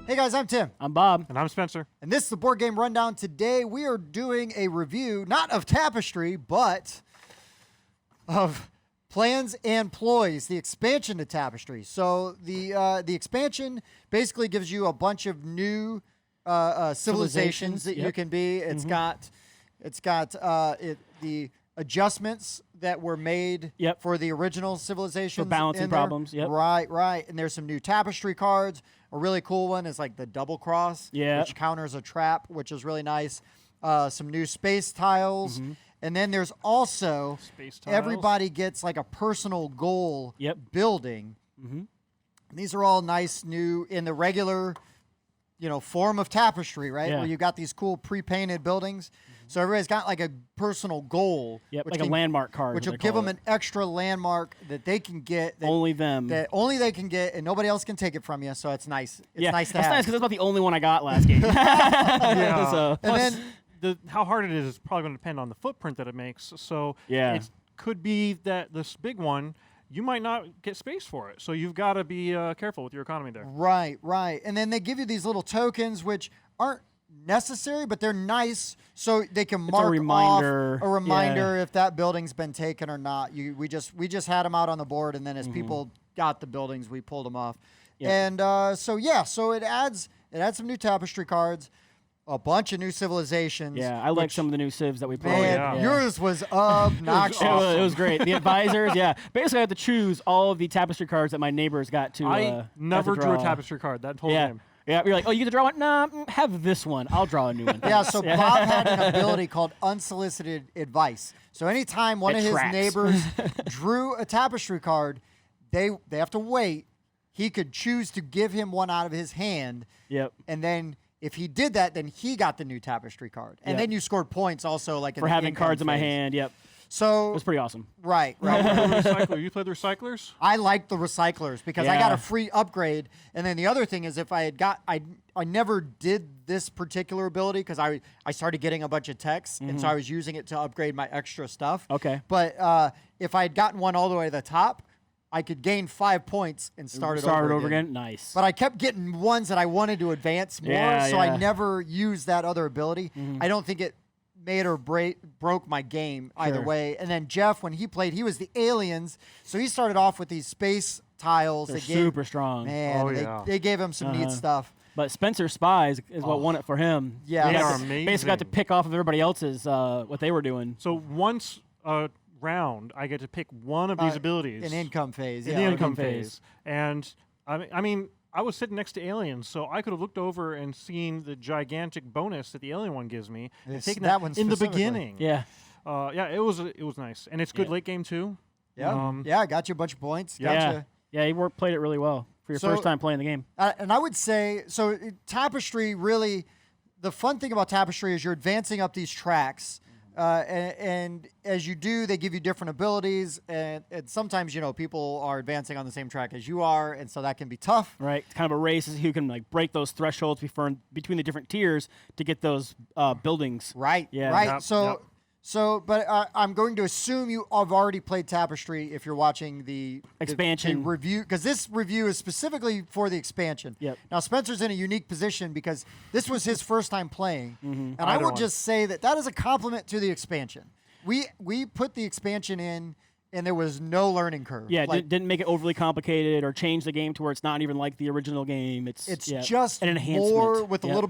Hey guys, I'm Tim. I'm Bob. And I'm Spencer. And this is the Board Game Rundown. Today we are doing a review, not of Tapestry, but of Plans and Ploys, the expansion to Tapestry. So the expansion basically gives you a bunch of new civilizations that you can be. It's got the adjustments that were made for the original civilizations. For balancing problems. Right. And there's some new Tapestry cards. A really cool one is like the double cross, which counters a trap, which is really nice. Some new space tiles. And then there's also everybody gets like a personal goal building. And these are all nice new in the regular, form of Tapestry, right? Where you got these cool pre-painted buildings. So everybody's got like a personal goal. Like a landmark card. Which will give them an extra landmark that they can get. That only them. That only they can get, and nobody else can take it from you. So it's nice. It's nice to have. That's nice because that's about the only one I got last game. So. And then how hard it is probably going to depend on the footprint that it makes. So it could be that this big one, you might not get space for it. So you've got to be careful with your economy there. Right. And then they give you these little tokens, which aren't necessary, but they're nice, so they can mark off a reminder if that building's been taken or not. We just had them out on the board, and then as people got the buildings, we pulled them off. And so it adds some new Tapestry cards, a bunch of new civilizations. Yeah, I like some of the new civs that we played. Man, yours was obnoxious. It was great. The advisors, basically I had to choose all of the Tapestry cards that my neighbors got to. I never drew a Tapestry card that whole game. Yeah, you're like, oh, you get to draw one? Nah, have this one. I'll draw a new one. So Bob had an ability called unsolicited advice. So anytime one of his neighbors drew a Tapestry card, they have to wait. He could choose to give him one out of his hand. And then if he did that, then he got the new Tapestry card. And then you scored points also, like for having cards in my hand. So it was pretty awesome. Right. You played the recyclers? I like the recyclers because I got a free upgrade. And then the other thing is if I had I never did this particular ability because I started getting a bunch of texts. And so I was using it to upgrade my extra stuff. Okay. But if I had gotten one all the way to the top, I could gain 5 points and start it over again. Nice. But I kept getting ones that I wanted to advance more. So I never used that other ability. I don't think it made or broke my game either way. And then Jeff, when he played, he was the aliens. So he started off with these space tiles. They're super strong. Man, they gave him some neat stuff. But Spencer Spies is what won it for him. Yeah. They are amazing. Basically got to pick off of everybody else's what they were doing. So once a round, I get to pick one of these abilities. In income phase. In the income phase. And I mean, I was sitting next to aliens, so I could have looked over and seen the gigantic bonus that the alien one gives me, and taken that in the beginning. It was nice, and it's good late game too. I got you a bunch of points. You played it really well for your first time playing the game. And I would say, Tapestry really, the fun thing about Tapestry is you're advancing up these tracks. And as you do, they give you different abilities, and sometimes people are advancing on the same track as you are, and so that can be tough. Right, it's kind of a race who can like break those thresholds between the different tiers to get those buildings. Right. But I'm going to assume you have already played Tapestry if you're watching the expansion review, because this review is specifically for the expansion. Now, Spencer's in a unique position because this was his first time playing, and I will just say that is a compliment to the expansion. We put the expansion in, and there was no learning curve. Didn't make it overly complicated or change the game to where it's not even like the original game. It's just an enhancement. More with a little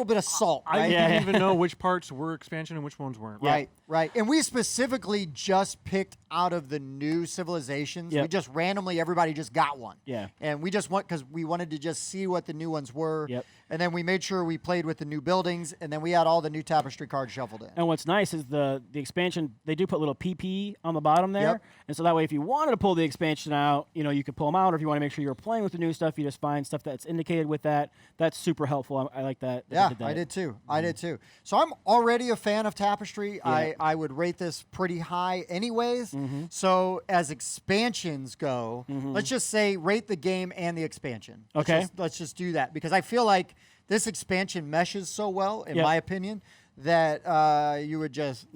bit of salt. Right? I didn't even know which parts were expansion and which ones weren't. Right. And we specifically just picked out of the new civilizations. We just randomly, everybody just got one. And we just because we wanted to just see what the new ones were. And then we made sure we played with the new buildings, and then we had all the new Tapestry cards shuffled in. And what's nice is the expansion, they do put little PP on the bottom there. And so that way, if you wanted to pull the expansion out, you could pull them out. Or if you want to make sure you're playing with the new stuff, you just find stuff that's indicated with that. That's super helpful. I like that. I did too. I did too. So I'm already a fan of Tapestry. I would rate this pretty high anyways. So as expansions go, let's just say rate the game and the expansion. Let's just do that, because I feel like this expansion meshes so well, in my opinion, that you would just,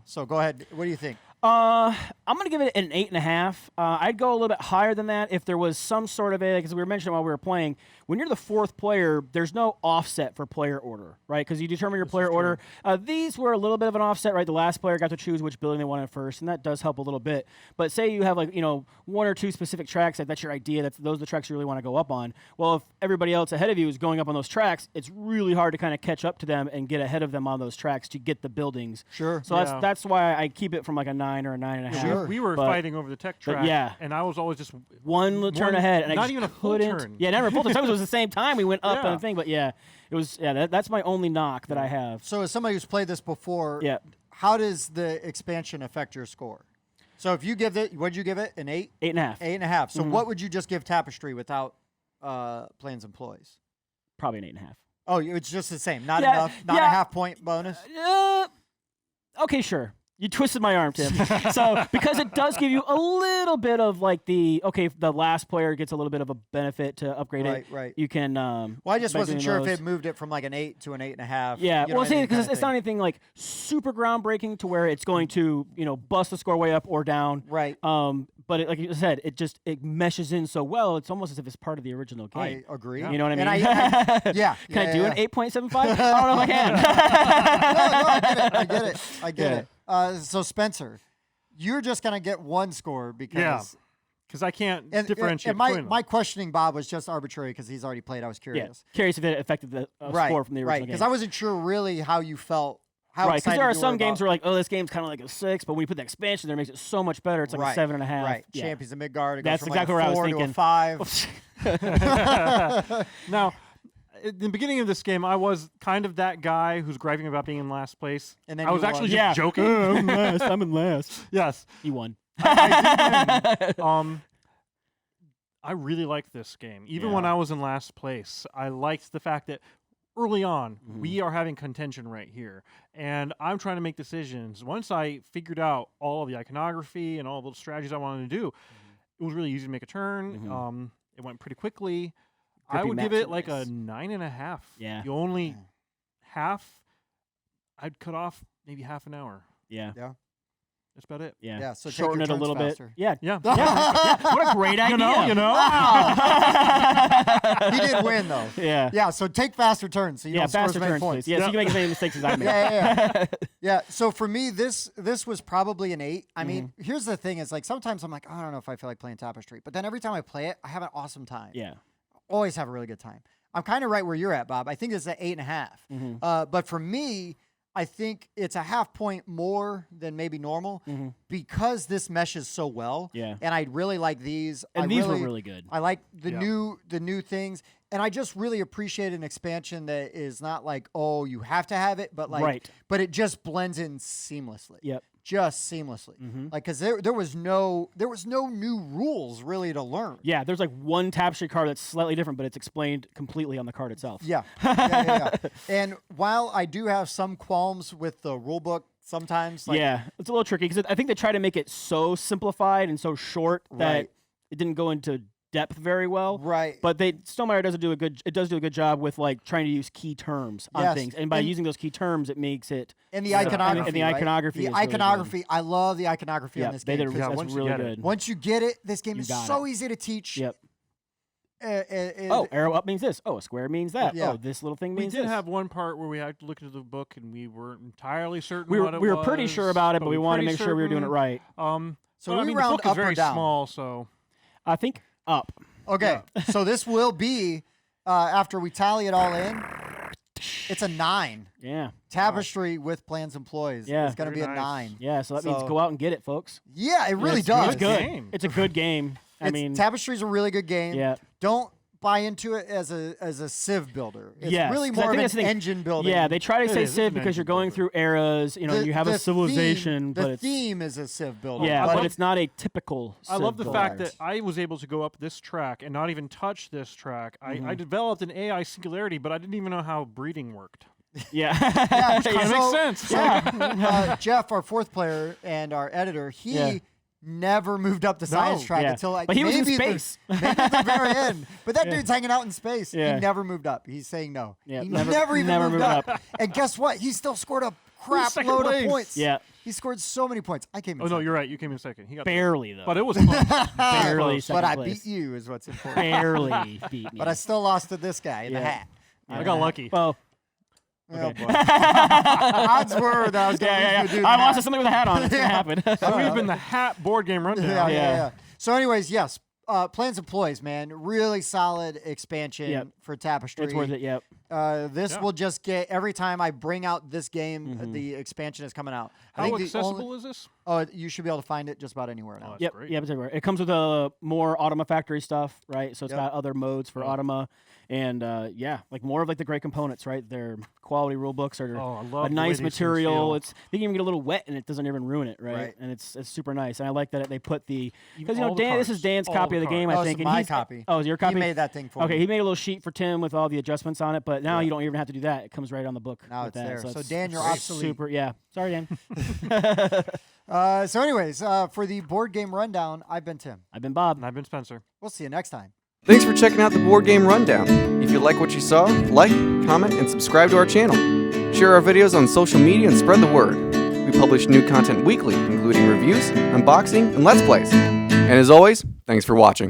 so go ahead. What do you think? I'm gonna give it an 8.5. I'd go a little bit higher than that if there was some sort of because we were mentioning while we were playing. When you're the fourth player, there's no offset for player order, right? Because you determine your player order. These were a little bit of an offset, right? The last player got to choose which building they wanted first, and that does help a little bit. But say you have one or two specific tracks, that's your idea. Those are the tracks you really want to go up on. Well, if everybody else ahead of you is going up on those tracks, it's really hard to kind of catch up to them and get ahead of them on those tracks to get the buildings. Sure. So that's why I keep it from like a 9 or a 9.5. Sure. We were fighting over the tech track, and I was always just one turn ahead, and not I just even a full couldn't. turn. Yeah, never a full turn. Sometimes it was the same time we went up on the thing, but it was. Yeah, that's my only knock that I have. So as somebody who's played this before, Yeah. how does the expansion affect your score? So if you give it, what'd you give it? An 8? 8.5. 8.5. So what would you just give Tapestry without Plans and Ploys? Probably an 8.5. Oh, it's just the same. Not enough. Not a half-point bonus. Okay, sure. You twisted my arm, Tim. So because it does give you a little bit of like if the last player gets a little bit of a benefit to upgrade it. Right. You can. Well, I just wasn't sure if it moved it from like an 8 to an 8.5. Yeah. You know, Well, see, because it's not anything like super groundbreaking to where it's going to bust the score way up or down. Right. But like you said, it meshes in so well. It's almost as if it's part of the original game. I agree. You know what I mean? And Can I do an 8.75? I don't know if I can. I get it. So Spencer, you're just gonna get one score because I can't differentiate. And my questioning Bob was just arbitrary because he's already played. I was curious. Yeah. Curious if it affected the score from the original game. Because I wasn't sure really how you felt. Right, because there are some games where like, oh, this game's kind of like a 6, but when you put the expansion there, it makes it so much better. It's like a 7.5. Right, Yeah. Champions of Midgard. It That's goes from exactly like a what 4 I was to a 5. Now, at the beginning of this game, I was kind of that guy who's griping about being in last place. And then I was actually just joking. I'm last. I'm in last. Yes. You won. I did win. I really liked this game. Even when I was in last place, I liked the fact that early on, we are having contention right here. And I'm trying to make decisions. Once I figured out all of the iconography and all the strategies I wanted to do, it was really easy to make a turn. It went pretty quickly. I would give it like a 9.5. Yeah. You only half, I'd cut off maybe half an hour. Yeah. That's about it. Yeah. So shorten it a little faster. bit. Yeah. Yeah. What a great idea. You know. He did win though. Yeah. Yeah. So take faster turns. So you don't score as faster many turns, points. please. Yeah, so you can make as many mistakes as I made. Yeah. So for me, this was probably an 8. I mean, here's the thing: is like sometimes I'm like, oh, I don't know if I feel like playing Tapestry, but then every time I play it, I have an awesome time. Yeah. Always have a really good time. I'm kind of right where you're at, Bob. I think it's an 8.5. But for me, I think it's a half point more than maybe normal because this meshes so well. Yeah. And I really like these. And these were really good. I like the new things. And I just really appreciate an expansion that is not like, oh, you have to have it, but like, but it just blends in seamlessly. Yep. Just seamlessly. Like, because there was no new rules really to learn. Yeah, there's like one Tapestry card that's slightly different, but it's explained completely on the card itself. Yeah. And while I do have some qualms with the rule book sometimes, like, it's a little tricky because I think they try to make it so simplified and so short that it didn't go into depth very well. Right. But Stonemaier does do a good job with like trying to use key terms on things. And by using those key terms, it makes it and the iconography. And the iconography. The iconography. I love the iconography on this game. That's really good. Once you get it, this game is so easy to teach. Yep. Arrow up means this. Oh, a square means that. Yeah. Oh, this little thing means this. We did have one part where we had to look into the book and we weren't entirely certain what it was. We were pretty sure about it, but we wanted to make sure we were doing it right. So we round the book up is very or down? small, so I think up. Okay, so this will be after we tally it all in. It's a 9. Yeah. Tapestry with Plans and Ploys. Yeah. It's going to be a 9. Yeah, so that means go out and get it, folks. Yeah, it really does. It's good. It's a good game. I mean, Tapestry's a really good game. Yeah. Don't buy into it as a civ builder. It's really more of an engine building. Yeah, they try to say civ because you're going through eras. You know, you have a civilization, but the theme is a civ builder. Yeah, but it's not a typical civ I love the builder. fact that I was able to go up this track and not even touch this track. I developed an AI singularity, but I didn't even know how breeding worked. Yeah. Which kind of makes sense. Yeah. Jeff, our 4th player and our editor, he never moved up the science track until like but he was in space. Maybe at the very end. But that dude's hanging out in space. Yeah. He never moved up. He's saying no. Yeah, he never even moved up. And guess what? He still scored a crap load of points. Yeah. He scored so many points. I came in Oh, no, second. you're right. You came in second. He got Barely, though. But it was close. Barely close. second But I place. beat you is what's important. Barely beat me. But I still lost to this guy in the Yeah. hat. I got lucky. Well, Oh, okay. boy. Odds were that I was going to yeah. lose to a dude in I a lost to hat. something with a hat on. It's going to happen. So we've been the hat board game rundown. Yeah. So anyways, yes. Plans and Ploys, man. Really solid expansion Yep. for Tapestry. It's worth it, yep. This will just get, every time I bring out this game, the expansion is coming out. I How think the accessible is this? Oh, you should be able to find it just about anywhere now. That's Yep, great. yeah, it's everywhere. It comes with more Automa Factory stuff, right? So it's got other modes for Automa, and like more of like the great components, right? Their quality rule books are I love a the way nice these things material. feel. It's they can even get a little wet and it doesn't even ruin it, right? Right. And it's super nice. And I like that they put the because all the Dan, this is cards. Dan's All copy the of the game, cards. Oh, I it's think. and my he's- copy. Oh, is your copy? He made that thing for Okay, me. he made a little sheet for Tim with all the adjustments on it, but now you don't even have to do that. It comes right on the book. Now with it's that. there. So it's Dan, you're great. obsolete. Super, yeah. Sorry, Dan. So anyways, for the board game rundown, I've been Tim. I've been Bob. And I've been Spencer. We'll see you next time. Thanks for checking out the Board Game Rundown. If you like what you saw, like, comment, and subscribe to our channel. Share our videos on social media and spread the word. We publish new content weekly, including reviews, unboxing, and Let's Plays. And as always, thanks for watching.